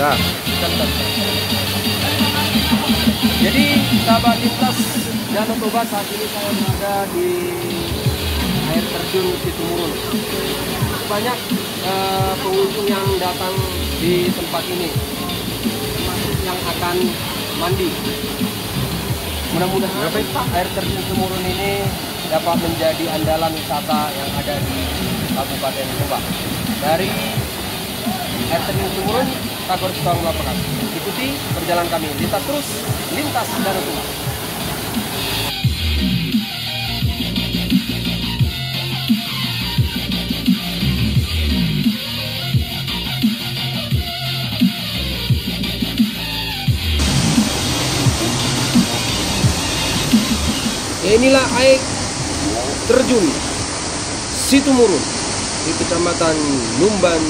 Ya. Jadi sahabat lintas Danau Toba, saat ini saya berada di air terjun Situmurun. Banyak pengunjung yang datang di tempat ini, termasuk yang akan mandi. Mudah-mudahan air terjun Situmurun ini dapat menjadi andalan wisata yang ada di Kabupaten Toba. Dari air terjun Situmurun, Tagor Setahun melaporkan. Ikuti perjalanan kami, lintas terus, lintas Danau Toba. Inilah air terjun Situmurun di Kecamatan Lumban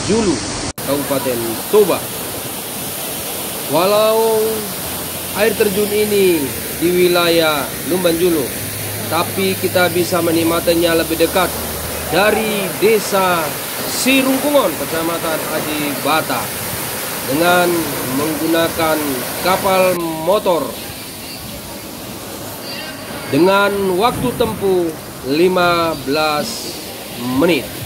Julu, Kabupaten Toba. Walau air terjun ini di wilayah Lumban Julu, tapi kita bisa menikmatinya lebih dekat dari Desa Sirungkungon, Kecamatan Aji Bata, dengan menggunakan kapal motor dengan waktu tempuh 15 menit.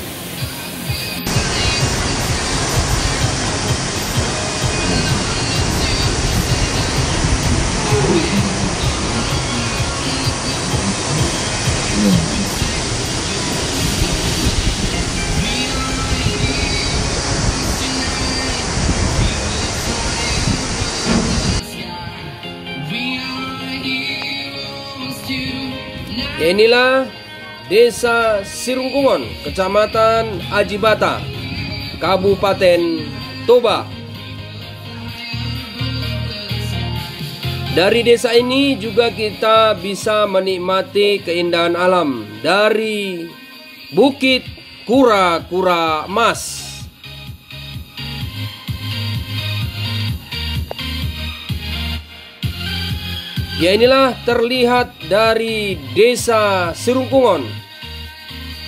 Inilah Desa Sirungkungon, Kecamatan Aji Bata, Kabupaten Toba. Dari desa ini juga kita bisa menikmati keindahan alam dari Bukit Kura-Kura Emas. Ya, inilah terlihat dari Desa Sirungkungon,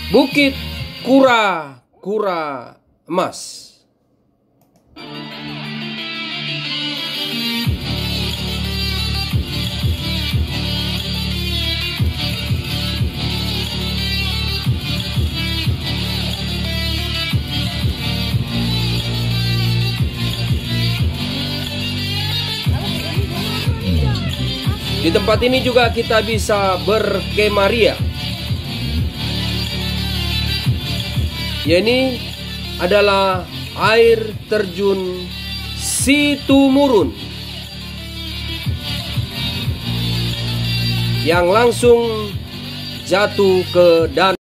Bukit Kura-Kura Emas. Di tempat ini juga kita bisa berkemaria. Ya, ini adalah air terjun Situmurun yang langsung jatuh ke danau.